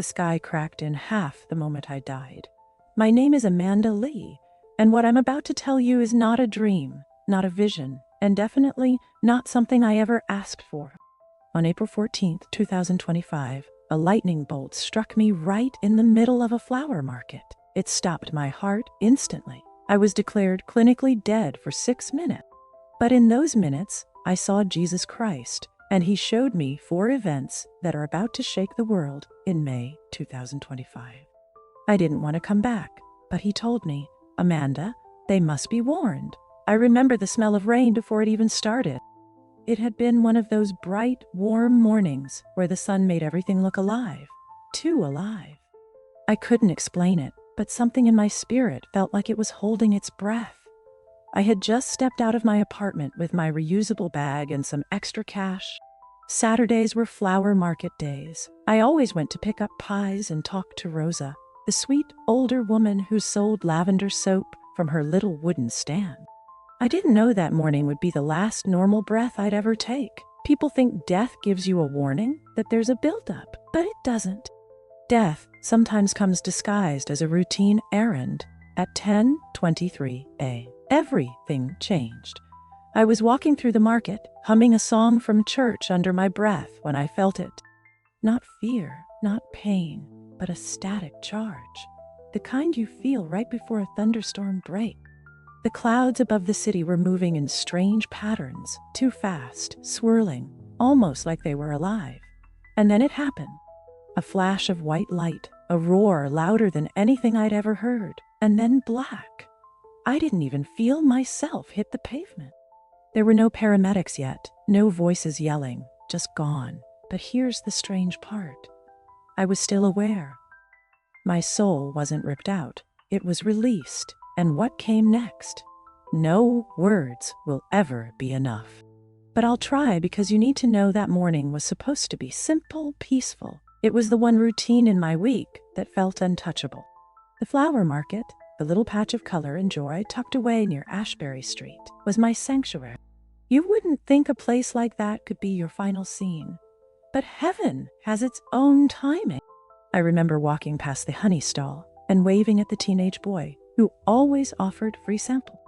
The sky cracked in half the moment I died. My name is Amanda Lee, and what I'm about to tell you is not a dream, not a vision, and definitely not something I ever asked for. On April 14th, 2025, a lightning bolt struck me right in the middle of a flower market. It stopped my heart instantly. I was declared clinically dead for 6 minutes. But in those minutes, I saw Jesus Christ, and he showed me 4 events that are about to shake the world in May 2025. I didn't want to come back, but he told me, Amanda, they must be warned. I remember the smell of rain before it even started. It had been one of those bright, warm mornings where the sun made everything look alive, too alive. I couldn't explain it, but something in my spirit felt like it was holding its breath. I had just stepped out of my apartment with my reusable bag and some extra cash. Saturdays were flower market days. I always went to pick up pies and talk to Rosa, the sweet older woman who sold lavender soap from her little wooden stand. I didn't know that morning would be the last normal breath I'd ever take. People think death gives you a warning, that there's a buildup, but it doesn't. Death sometimes comes disguised as a routine errand. At 10:23 a.m., everything changed. I was walking through the market, humming a song from church under my breath when I felt it. Not fear, not pain, but a static charge. The kind you feel right before a thunderstorm breaks. The clouds above the city were moving in strange patterns, too fast, swirling, almost like they were alive. And then it happened. A flash of white light, a roar louder than anything I'd ever heard, and then black. I didn't even feel myself hit the pavement. There were no paramedics yet, no voices yelling, just gone. But here's the strange part. I was still aware. My soul wasn't ripped out. It was released. And what came next? No words will ever be enough. But I'll try, because you need to know that morning was supposed to be simple, peaceful. It was the one routine in my week that felt untouchable. The flower market, the little patch of color and joy tucked away near Ashbury Street, was my sanctuary. You wouldn't think a place like that could be your final scene. But heaven has its own timing. I remember walking past the honey stall and waving at the teenage boy who always offered free samples.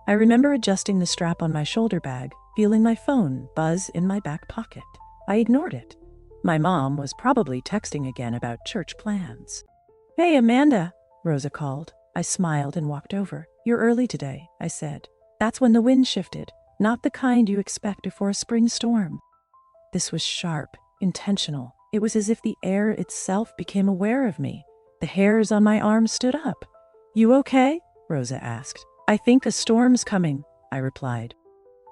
I remember adjusting the strap on my shoulder bag, feeling my phone buzz in my back pocket. I ignored it. My mom was probably texting again about church plans. Hey, Amanda, Rosa called. I smiled and walked over. You're early today, I said. That's when the wind shifted, not the kind you expect before a spring storm. This was sharp, intentional. It was as if the air itself became aware of me. The hairs on my arms stood up. You okay? Rosa asked. I think a storm's coming, I replied.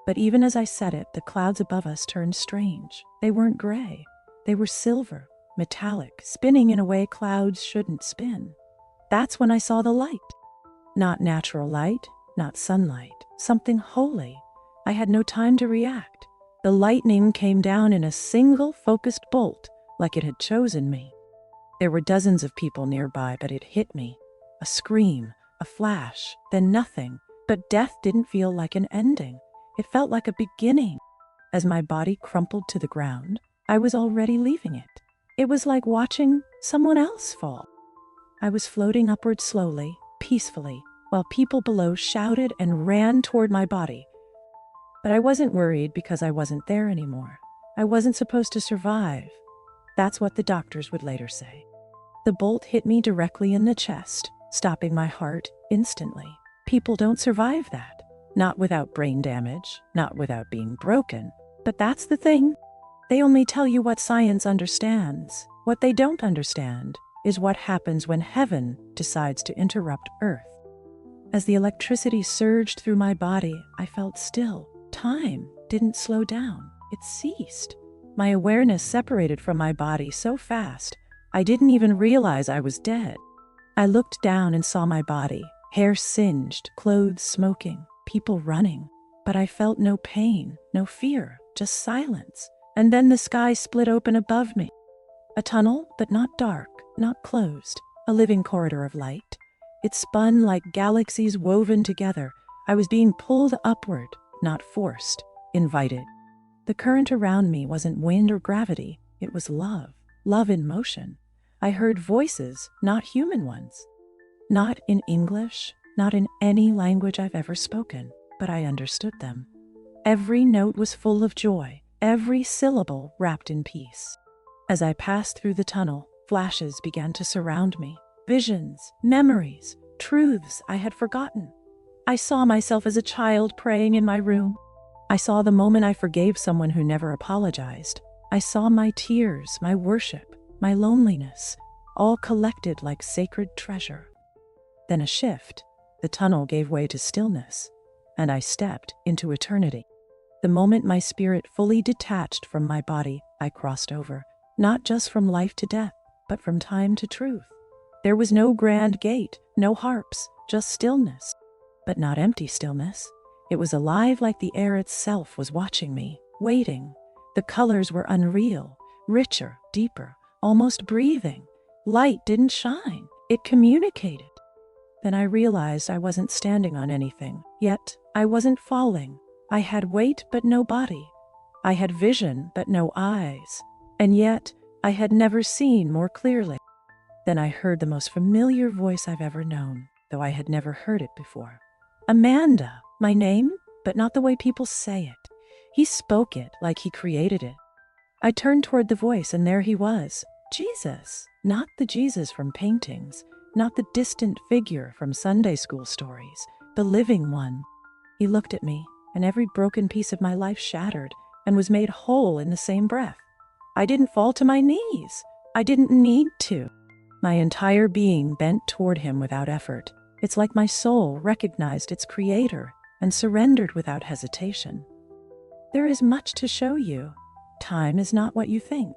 But even as I said it, the clouds above us turned strange. They weren't gray. They were silver, metallic, spinning in a way clouds shouldn't spin. That's when I saw the light. Not natural light, not sunlight, something holy. I had no time to react. The lightning came down in a single focused bolt, like it had chosen me. There were dozens of people nearby, but it hit me. A scream, a flash, then nothing. But death didn't feel like an ending. It felt like a beginning. As my body crumpled to the ground, I was already leaving it. It was like watching someone else fall. I was floating upward slowly, peacefully, while people below shouted and ran toward my body. But I wasn't worried because I wasn't there anymore. I wasn't supposed to survive. That's what the doctors would later say. The bolt hit me directly in the chest, stopping my heart instantly. People don't survive that. Not without brain damage, not without being broken. But that's the thing. They only tell you what science understands. What they don't understand is what happens when heaven decides to interrupt Earth. As the electricity surged through my body, I felt still. Time didn't slow down. It ceased. My awareness separated from my body so fast, I didn't even realize I was dead. I looked down and saw my body, hair singed, clothes smoking, people running. But I felt no pain, no fear, just silence. And then the sky split open above me. A tunnel, but not dark, not closed. A living corridor of light. It spun like galaxies woven together. I was being pulled upward, not forced, invited. The current around me wasn't wind or gravity. It was love. Love in motion. I heard voices, not human ones. Not in English, not in any language I've ever spoken, but I understood them. Every note was full of joy, every syllable wrapped in peace. As I passed through the tunnel, flashes began to surround me. Visions, memories, truths I had forgotten. I saw myself as a child praying in my room. I saw the moment I forgave someone who never apologized. I saw my tears, my worship, my loneliness, all collected like sacred treasure. Then a shift. The tunnel gave way to stillness, and I stepped into eternity. The moment my spirit fully detached from my body, I crossed over, not just from life to death, but from time to truth. There was no grand gate, no harps, just stillness. But not empty stillness. It was alive like the air itself was watching me, waiting. The colors were unreal, richer, deeper, almost breathing. Light didn't shine, it communicated. Then I realized I wasn't standing on anything, yet I wasn't falling. I had weight but no body. I had vision but no eyes. And yet I had never seen more clearly. Then I heard the most familiar voice I've ever known, though I had never heard it before. Amanda, my name, but not the way people say it. He spoke it like he created it. I turned toward the voice, and there he was, Jesus, not the Jesus from paintings, not the distant figure from Sunday school stories, the living one. He looked at me, and every broken piece of my life shattered and was made whole in the same breath. I didn't fall to my knees. I didn't need to. My entire being bent toward him without effort. It's like my soul recognized its creator and surrendered without hesitation. There is much to show you. Time is not what you think.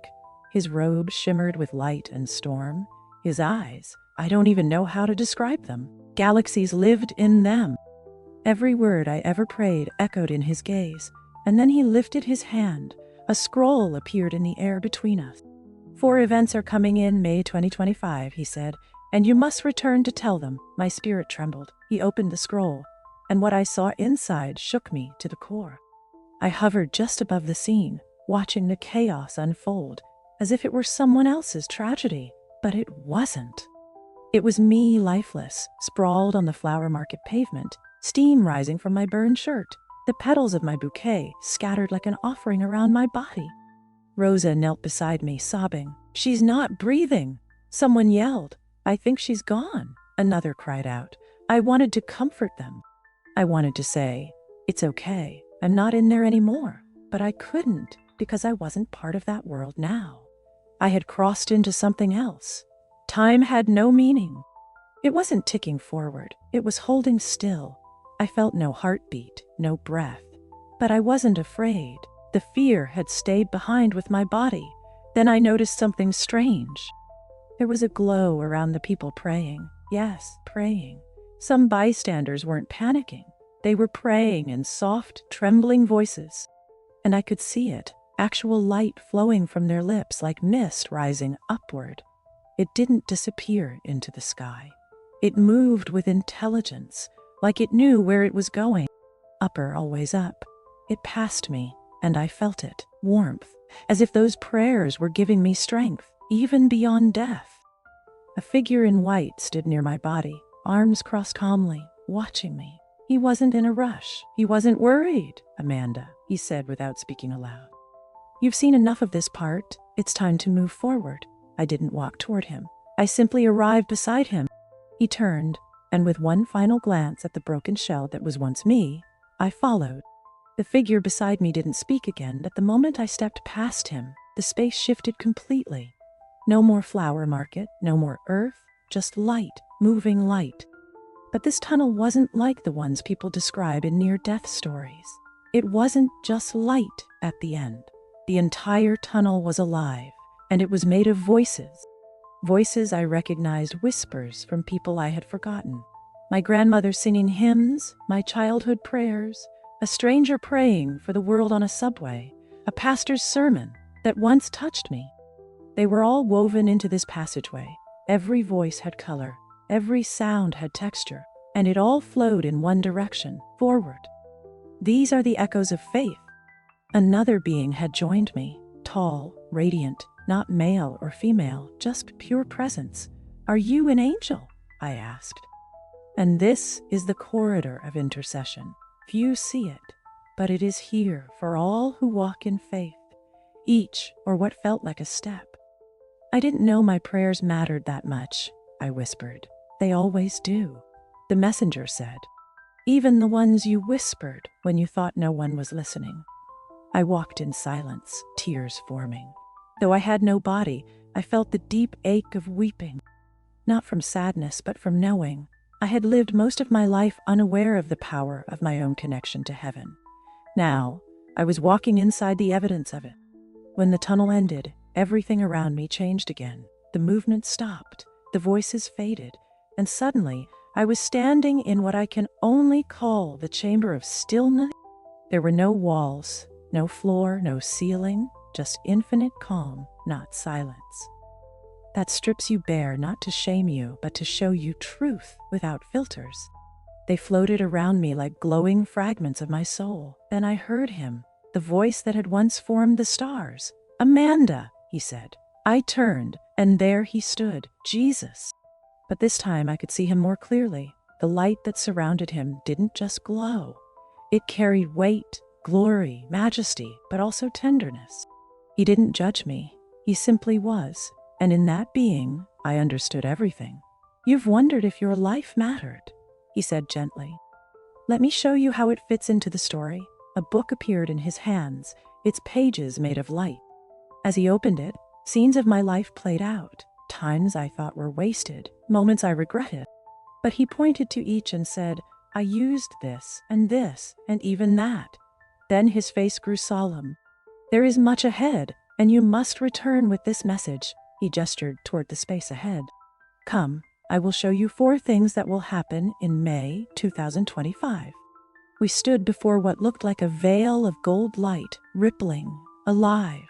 His robe shimmered with light and storm. His eyes, I don't even know how to describe them. Galaxies lived in them. Every word I ever prayed echoed in his gaze, and then he lifted his hand. A scroll appeared in the air between us. 4 events are coming in May 2025, he said, and you must return to tell them. My spirit trembled. He opened the scroll, and what I saw inside shook me to the core. I hovered just above the scene, watching the chaos unfold, as if it were someone else's tragedy, but it wasn't. It was me, lifeless, sprawled on the flower market pavement, steam rising from my burned shirt, the petals of my bouquet scattered like an offering around my body. Rosa knelt beside me, sobbing. She's not breathing. Someone yelled. I think she's gone. Another cried out. I wanted to comfort them. I wanted to say, it's okay, I'm not in there anymore, but I couldn't because I wasn't part of that world now. I had crossed into something else. Time had no meaning. It wasn't ticking forward, it was holding still. I felt no heartbeat, no breath, but I wasn't afraid. The fear had stayed behind with my body. Then I noticed something strange. There was a glow around the people praying. Yes, praying. Some bystanders weren't panicking. They were praying in soft, trembling voices. And I could see it, actual light flowing from their lips like mist rising upward. It didn't disappear into the sky. It moved with intelligence, like it knew where it was going. Upper, always up. It passed me, and I felt it, warmth, as if those prayers were giving me strength, even beyond death. A figure in white stood near my body, arms crossed calmly, watching me. He wasn't in a rush. He wasn't worried. Amanda, he said without speaking aloud. You've seen enough of this part. It's time to move forward. I didn't walk toward him. I simply arrived beside him. He turned, and with one final glance at the broken shell that was once me, I followed. The figure beside me didn't speak again, but the moment I stepped past him, the space shifted completely. No more flower market, no more earth, just light, moving light. But this tunnel wasn't like the ones people describe in near-death stories. It wasn't just light at the end. The entire tunnel was alive, and it was made of voices. Voices I recognized, whispers from people I had forgotten. My grandmother singing hymns, my childhood prayers, a stranger praying for the world on a subway, a pastor's sermon that once touched me. They were all woven into this passageway. Every voice had color, every sound had texture, and it all flowed in one direction, forward. These are the echoes of faith. Another being had joined me, tall, radiant, not male or female, just pure presence. Are you an angel? I asked. And this is the corridor of intercession. Few see it, but it is here for all who walk in faith, each or what felt like a step. I didn't know my prayers mattered that much, I whispered. They always do. The messenger said, even the ones you whispered when you thought no one was listening. I walked in silence, tears forming. Though I had no body, I felt the deep ache of weeping. Not from sadness, but from knowing. I had lived most of my life unaware of the power of my own connection to heaven. Now, I was walking inside the evidence of it. When the tunnel ended, everything around me changed again. The movement stopped, the voices faded, and suddenly I was standing in what I can only call the chamber of stillness. There were no walls, no floor, no ceiling, just infinite calm, not silence. That strips you bare not to shame you, but to show you truth without filters. They floated around me like glowing fragments of my soul. Then I heard him, the voice that had once formed the stars. Amanda, he said. I turned, and there he stood, Jesus. But this time I could see him more clearly. The light that surrounded him didn't just glow. It carried weight, glory, majesty, but also tenderness. He didn't judge me. He simply was. And in that being, I understood everything. You've wondered if your life mattered, he said gently. Let me show you how it fits into the story. A book appeared in his hands, its pages made of light. As he opened it, scenes of my life played out, times I thought were wasted, moments I regretted. But he pointed to each and said, I used this, and even that. Then his face grew solemn. There is much ahead, and you must return with this message. He gestured toward the space ahead. Come, I will show you 4 things that will happen in May 2025. We stood before what looked like a veil of gold light, rippling, alive,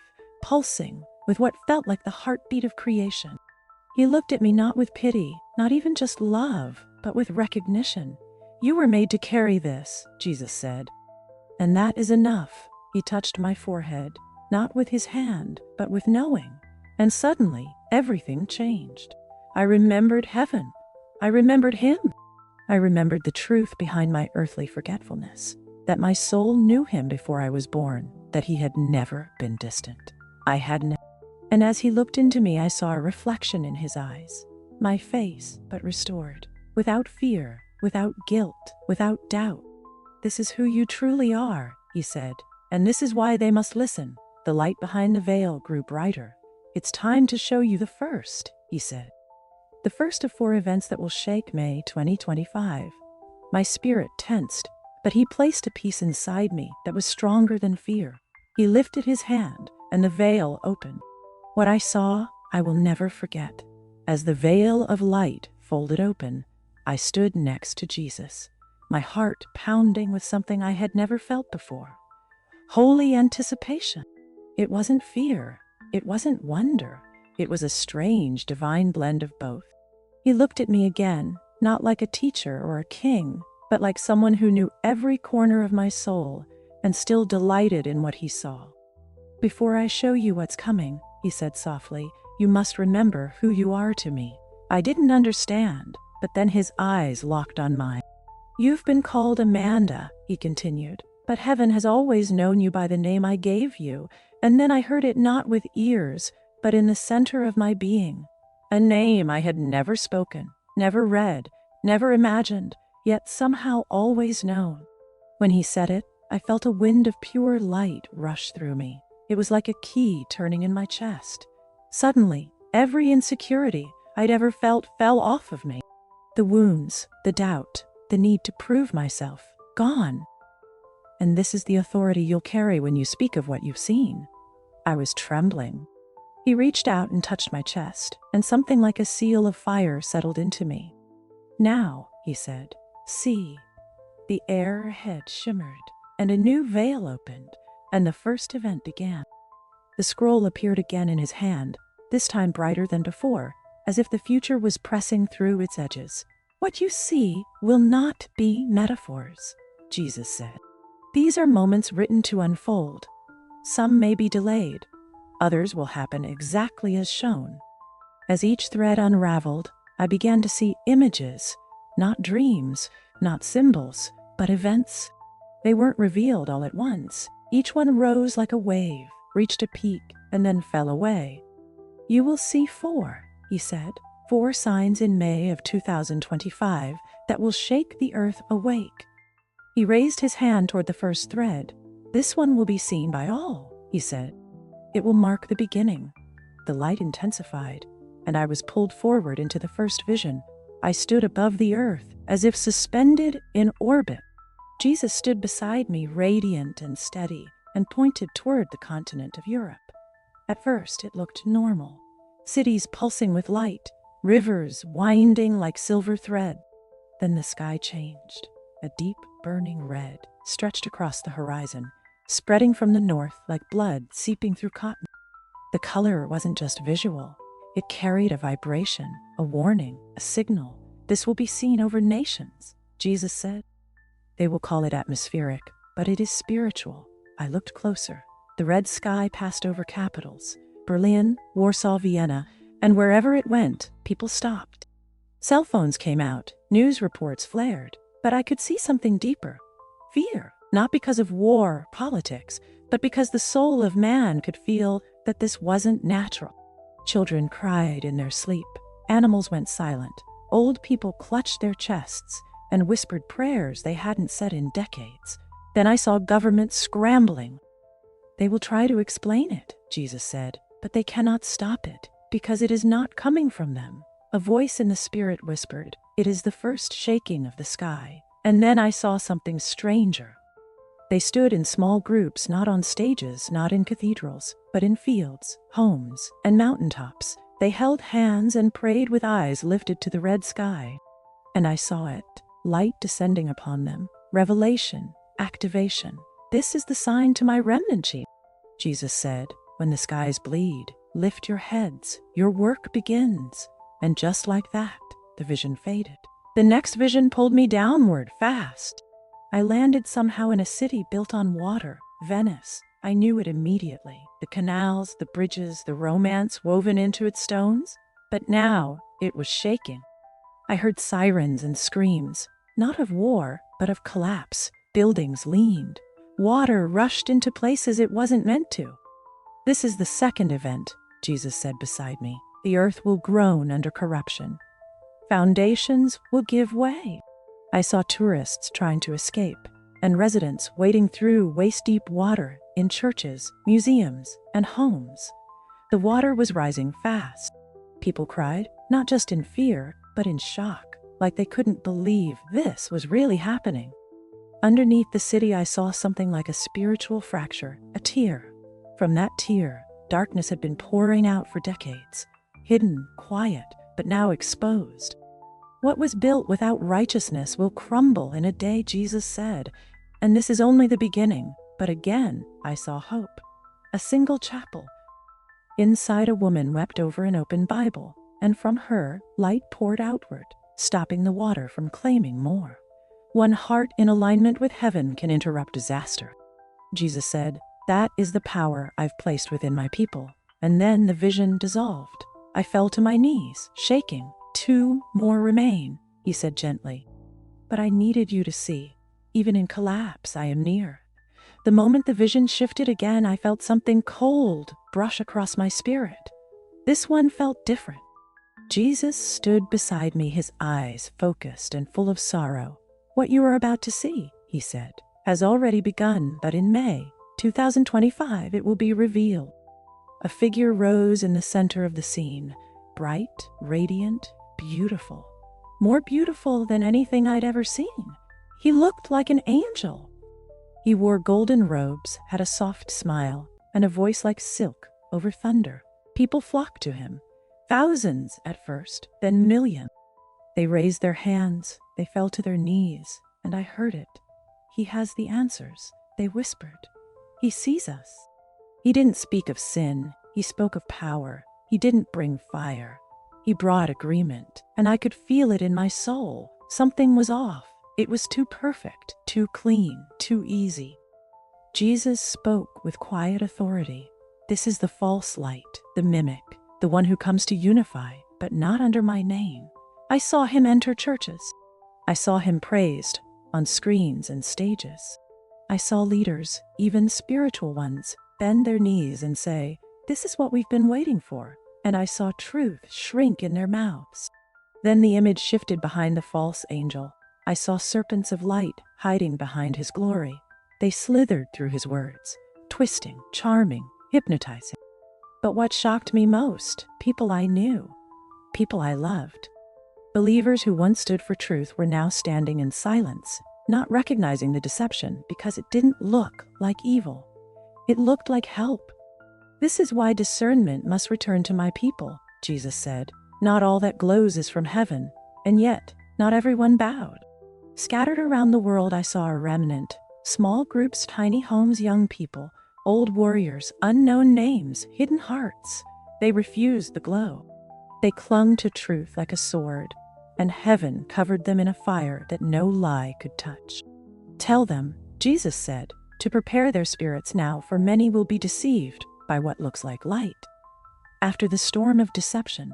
pulsing, with what felt like the heartbeat of creation. He looked at me not with pity, not even just love, but with recognition. You were made to carry this, Jesus said. And that is enough. He touched my forehead, not with his hand, but with knowing. And suddenly, everything changed. I remembered heaven. I remembered him. I remembered the truth behind my earthly forgetfulness, that my soul knew him before I was born, that he had never been distant. I had never. And as he looked into me, I saw a reflection in his eyes. My face, but restored, without fear, without guilt, without doubt. This is who you truly are, he said, and this is why they must listen. The light behind the veil grew brighter. It's time to show you the first, he said. The first of 4 events that will shake May 2025. My spirit tensed, but he placed a peace inside me that was stronger than fear. He lifted his hand, and the veil opened. What I saw, I will never forget. As the veil of light folded open, I stood next to Jesus, my heart pounding with something I had never felt before. Holy anticipation. It wasn't fear. It wasn't wonder. It was a strange, divine blend of both. He looked at me again, not like a teacher or a king, but like someone who knew every corner of my soul and still delighted in what he saw. Before I show you what's coming, he said softly, you must remember who you are to me. I didn't understand, but then his eyes locked on mine. You've been called Amanda, he continued, but heaven has always known you by the name I gave you. And then I heard it not with ears, but in the center of my being. A name I had never spoken, never read, never imagined, yet somehow always known. When he said it, I felt a wind of pure light rush through me. It was like a key turning in my chest. Suddenly, every insecurity I'd ever felt fell off of me. The wounds, the doubt, the need to prove myself, gone. And this is the authority you'll carry when you speak of what you've seen. I was trembling. He reached out and touched my chest, and something like a seal of fire settled into me. Now, he said, see. The air ahead shimmered, and a new veil opened, and the first event began. The scroll appeared again in his hand, this time brighter than before, as if the future was pressing through its edges. What you see will not be metaphors, Jesus said. These are moments written to unfold. Some may be delayed. Others will happen exactly as shown. As each thread unraveled, I began to see images, not dreams, not symbols, but events. They weren't revealed all at once. Each one rose like a wave, reached a peak, and then fell away. "You will see 4, he said, 4 signs in May of 2025 that will shake the earth awake." He raised his hand toward the first thread. "This one will be seen by all," he said. "It will mark the beginning." The light intensified, and I was pulled forward into the first vision. I stood above the earth, as if suspended in orbit. Jesus stood beside me, radiant and steady, and pointed toward the continent of Europe. At first, it looked normal. Cities pulsing with light, rivers winding like silver thread. Then the sky changed. A deep, burning red stretched across the horizon, spreading from the north like blood seeping through cotton. The color wasn't just visual. It carried a vibration, a warning, a signal. "This will be seen over nations," Jesus said. "They will call it atmospheric, but it is spiritual." I looked closer. The red sky passed over capitals, Berlin, Warsaw, Vienna, and wherever it went, people stopped. Cell phones came out, news reports flared, but I could see something deeper. Fear, not because of war or politics, but because the soul of man could feel that this wasn't natural. Children cried in their sleep. Animals went silent. Old people clutched their chests and whispered prayers they hadn't said in decades. Then I saw governments scrambling. "They will try to explain it," Jesus said, "but they cannot stop it, because it is not coming from them." A voice in the spirit whispered, "It is the first shaking of the sky." And then I saw something stranger. They stood in small groups, not on stages, not in cathedrals, but in fields, homes, and mountaintops. They held hands and prayed with eyes lifted to the red sky. And I saw it, light descending upon them, revelation, activation. "This is the sign to my remnant sheep," Jesus said. "When the skies bleed, lift your heads, your work begins." And just like that, the vision faded. The next vision pulled me downward, fast. I landed somehow in a city built on water, Venice. I knew it immediately. The canals, the bridges, the romance woven into its stones. But now it was shaking. I heard sirens and screams, not of war, but of collapse. Buildings leaned. Water rushed into places it wasn't meant to. "This is the second event," Jesus said beside me. "The earth will groan under corruption. Foundations will give way." I saw tourists trying to escape, and residents wading through waist-deep water in churches, museums, and homes. The water was rising fast. People cried, not just in fear, but in shock, like they couldn't believe this was really happening. Underneath the city, I saw something like a spiritual fracture, a tear. From that tear, darkness had been pouring out for decades, hidden, quiet, but now exposed. What was built without righteousness will crumble in a day, Jesus said. And this is only the beginning. But again, I saw hope. A single chapel. Inside, a woman wept over an open Bible, and from her, light poured outward, stopping the water from claiming more. One heart in alignment with heaven can interrupt disaster. Jesus said, "That is the power I've placed within my people." And then the vision dissolved. I fell to my knees, shaking. "2 more remain," he said gently. "But I needed you to see. Even in collapse, I am near." The moment the vision shifted again, I felt something cold brush across my spirit. This one felt different. Jesus stood beside me, his eyes focused and full of sorrow. "What you are about to see," he said, "has already begun, but in May 2025 it will be revealed." A figure rose in the center of the scene, bright, radiant, beautiful. More beautiful than anything I'd ever seen. He looked like an angel. He wore golden robes, had a soft smile, and a voice like silk over thunder. People flocked to him. Thousands at first, then millions. They raised their hands, they fell to their knees, and I heard it. "He has the answers," they whispered. "He sees us." He didn't speak of sin, he spoke of power. He didn't bring fire. He brought agreement, and I could feel it in my soul. Something was off. It was too perfect, too clean, too easy. Jesus spoke with quiet authority. This is the false light, the mimic, the one who comes to unify, but not under my name. I saw him enter churches. I saw him praised on screens and stages. I saw leaders, even spiritual ones, bend their knees and say, "This is what we've been waiting for." And I saw truth shrink in their mouths. Then the image shifted behind the false angel. I saw serpents of light hiding behind his glory. They slithered through his words, twisting, charming, hypnotizing. But what shocked me most, people I knew, people I loved. Believers who once stood for truth were now standing in silence, not recognizing the deception because it didn't look like evil. It looked like help. This is why discernment must return to my people, Jesus said. Not all that glows is from heaven, and yet not everyone bowed. Scattered around the world I saw a remnant, small groups, tiny homes, young people, old warriors, unknown names, hidden hearts. They refused the glow. They clung to truth like a sword, and heaven covered them in a fire that no lie could touch. Tell them, Jesus said, to prepare their spirits now, for many will be deceived by what looks like light. After the storm of deception,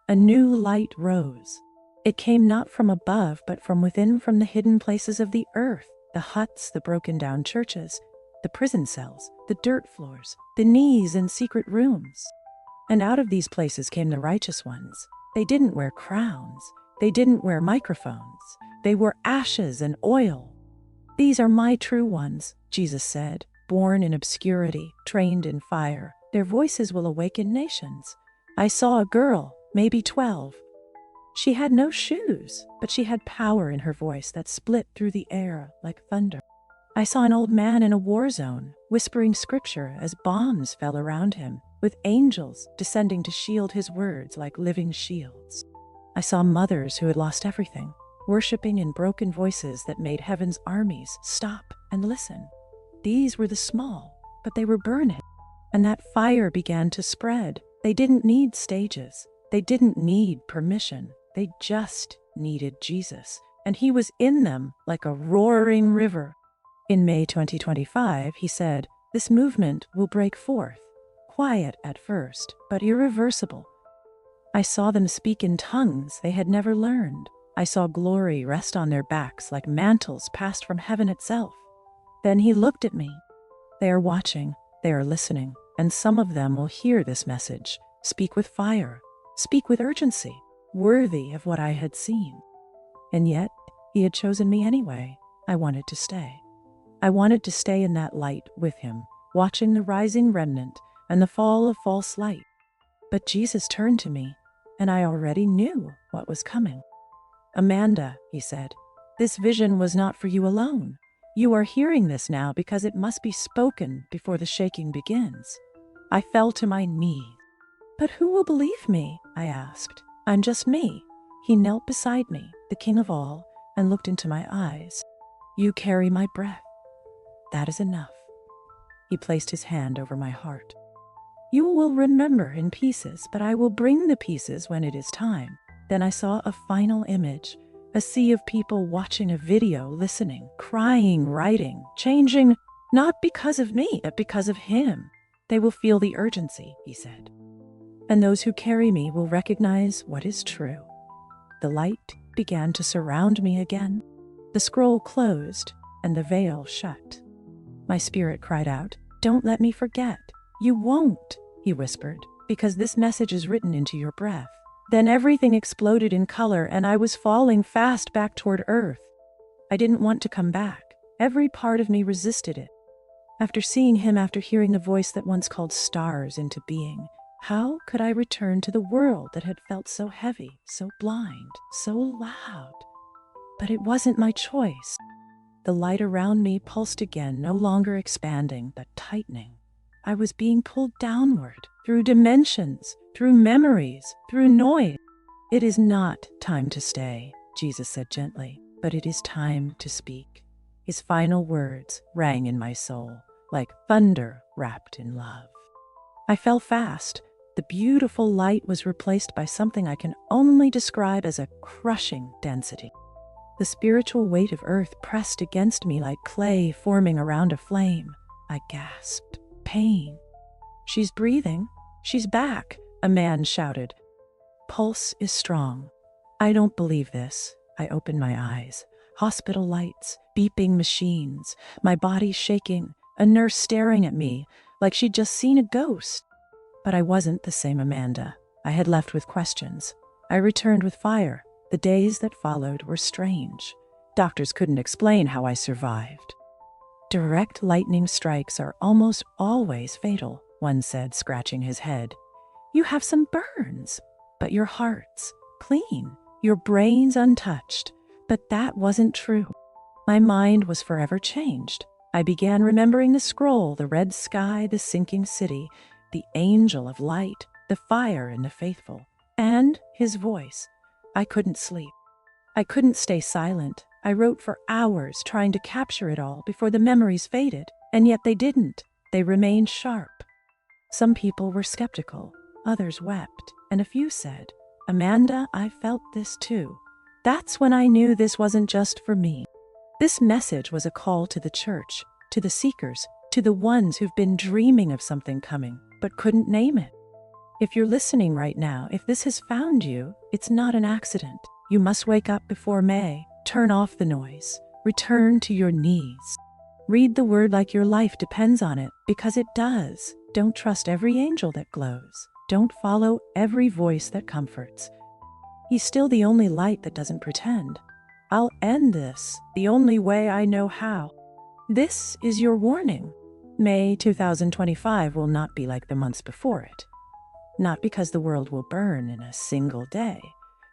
a new light rose. It came not from above, but from within, from the hidden places of the earth, the huts, the broken down churches, the prison cells, the dirt floors, the knees in secret rooms. And out of these places came the righteous ones. They didn't wear crowns. They didn't wear microphones. They wore ashes and oil. These are my true ones, Jesus said, born in obscurity, trained in fire. Their voices will awaken nations. I saw a girl, maybe 12. She had no shoes, but she had power in her voice that split through the air like thunder. I saw an old man in a war zone, whispering scripture as bombs fell around him, with angels descending to shield his words like living shields. I saw mothers who had lost everything, worshiping in broken voices that made heaven's armies stop and listen. These were the small, but they were burning, and that fire began to spread. They didn't need stages. They didn't need permission. They just needed Jesus, and he was in them like a roaring river. In May 2025, he said, "This movement will break forth, quiet at first, but irreversible." I saw them speak in tongues they had never learned. I saw glory rest on their backs like mantles passed from heaven itself. Then he looked at me. They are watching, they are listening, and some of them will hear this message. Speak with fire, speak with urgency, worthy of what I had seen. And yet, he had chosen me anyway. I wanted to stay. I wanted to stay in that light with him, watching the rising remnant and the fall of false light. But Jesus turned to me, and I already knew what was coming. "Amanda," he said, "this vision was not for you alone. You are hearing this now because it must be spoken before the shaking begins." I fell to my knees. "But who will believe me?" I asked. "I'm just me." He knelt beside me, the King of all, and looked into my eyes. "You carry my breath. That is enough." He placed his hand over my heart. "You will remember in pieces, but I will bring the pieces when it is time." Then I saw a final image, a sea of people watching a video, listening, crying, writing, changing, not because of me, but because of him. They will feel the urgency, he said. And those who carry me will recognize what is true. The light began to surround me again. The scroll closed and the veil shut. My spirit cried out, "Don't let me forget." "You won't," he whispered, "because this message is written into your breath." Then everything exploded in color and I was falling fast back toward Earth. I didn't want to come back. Every part of me resisted it. After seeing him, after hearing the voice that once called stars into being, how could I return to the world that had felt so heavy, so blind, so loud? But it wasn't my choice. The light around me pulsed again, no longer expanding, but tightening. I was being pulled downward, through dimensions, through memories, through noise. "It is not time to stay," Jesus said gently, "but it is time to speak." His final words rang in my soul, like thunder wrapped in love. I fell fast. The beautiful light was replaced by something I can only describe as a crushing density. The spiritual weight of earth pressed against me like clay forming around a flame. I gasped. Pain. She's breathing. She's back, a man shouted. Pulse is strong. I don't believe this. I open my eyes. Hospital lights, beeping machines, my body shaking, a nurse staring at me like she'd just seen a ghost. But I wasn't the same Amanda. I had left with questions. I returned with fire. The days that followed were strange. Doctors couldn't explain how I survived. Direct lightning strikes are almost always fatal, one said, scratching his head. You have some burns, but your heart's clean, your brain's untouched. But that wasn't true. My mind was forever changed. I began remembering the scroll, the red sky, the sinking city, the angel of light, the fire and the faithful, and his voice. I couldn't sleep. I couldn't stay silent. I wrote for hours, trying to capture it all before the memories faded, and yet they didn't. They remained sharp. Some people were skeptical, others wept, and a few said, Amanda, I felt this too. That's when I knew this wasn't just for me. This message was a call to the church, to the seekers, to the ones who've been dreaming of something coming, but couldn't name it. If you're listening right now, if this has found you, it's not an accident. You must wake up before May, turn off the noise, return to your knees. Read the word like your life depends on it, because it does. Don't trust every angel that glows. Don't follow every voice that comforts. He's still the only light that doesn't pretend. I'll end this the only way I know how. This is your warning. May 2025 will not be like the months before it. Not because the world will burn in a single day,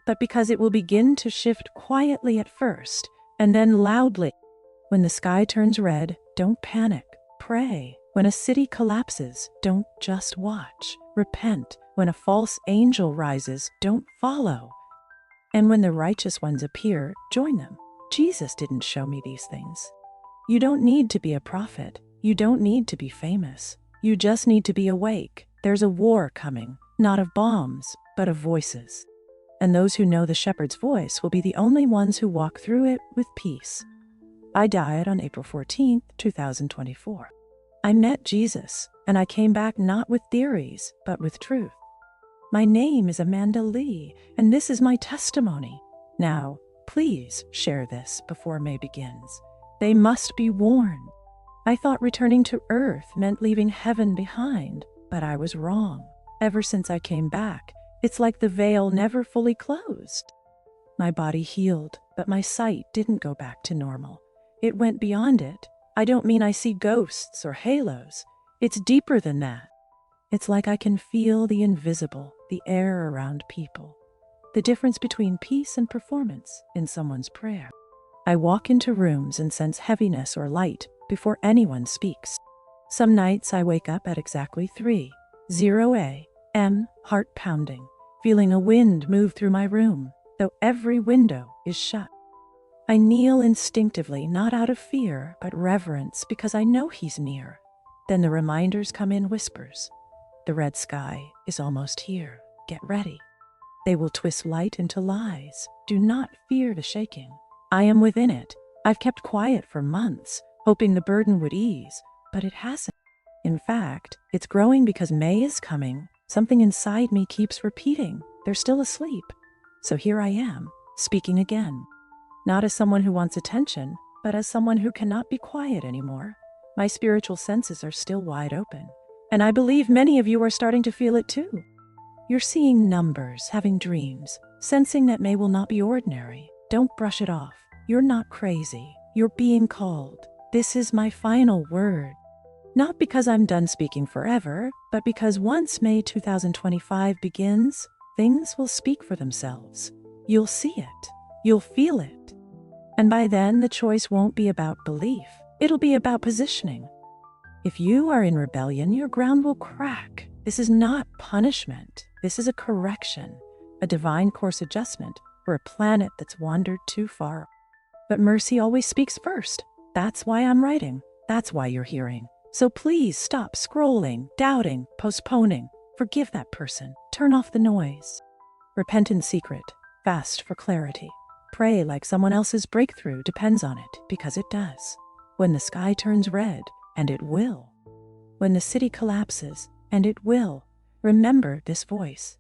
but because it will begin to shift quietly at first, and then loudly. When the sky turns red, don't panic, pray. When a city collapses, don't just watch, repent. When a false angel rises, don't follow. And when the righteous ones appear, join them. Jesus didn't show me these things. You don't need to be a prophet. You don't need to be famous. You just need to be awake. There's a war coming, not of bombs, but of voices. And those who know the shepherd's voice will be the only ones who walk through it with peace. I died on April 14th, 2024. I met Jesus, and I came back not with theories, but with truth. My name is Amanda Lee, and this is my testimony. Now, please share this before May begins. They must be warned. I thought returning to Earth meant leaving heaven behind, but I was wrong. Ever since I came back, it's like the veil never fully closed. My body healed, but my sight didn't go back to normal. It went beyond it. I don't mean I see ghosts or halos. It's deeper than that. It's like I can feel the invisible, the air around people. The difference between peace and performance in someone's prayer. I walk into rooms and sense heaviness or light before anyone speaks. Some nights I wake up at exactly 3:00 a.m., heart pounding, feeling a wind move through my room, though every window is shut. I kneel instinctively, not out of fear, but reverence, because I know he's near. Then the reminders come in whispers. The red sky is almost here. Get ready. They will twist light into lies. Do not fear the shaking. I am within it. I've kept quiet for months, hoping the burden would ease, but it hasn't. In fact, it's growing because May is coming. Something inside me keeps repeating, they're still asleep. So here I am, speaking again. Not as someone who wants attention, but as someone who cannot be quiet anymore. My spiritual senses are still wide open, and I believe many of you are starting to feel it too. You're seeing numbers, having dreams, sensing that May will not be ordinary. Don't brush it off. You're not crazy. You're being called. This is my final word. Not because I'm done speaking forever, but because once May 2025 begins, things will speak for themselves. You'll see it. You'll feel it. And by then, the choice won't be about belief. It'll be about positioning. If you are in rebellion, your ground will crack. This is not punishment. This is a correction, a divine course adjustment for a planet that's wandered too far. But mercy always speaks first. That's why I'm writing. That's why you're hearing. So please stop scrolling, doubting, postponing. Forgive that person. Turn off the noise. Repent in secret. Fast for clarity. Pray like someone else's breakthrough depends on it, because it does. When the sky turns red, and it will. When the city collapses, and it will. Remember this voice.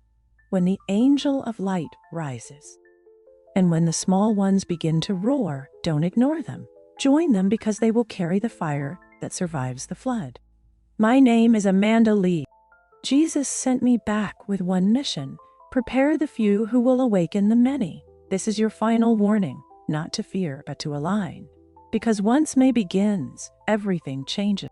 When the angel of light rises, and when the small ones begin to roar, don't ignore them. Join them because they will carry the fire that survives the flood. My name is Amanda Lee. Jesus sent me back with one mission: prepare the few who will awaken the many. This is your final warning, not to fear, but to align. Because once May begins, everything changes.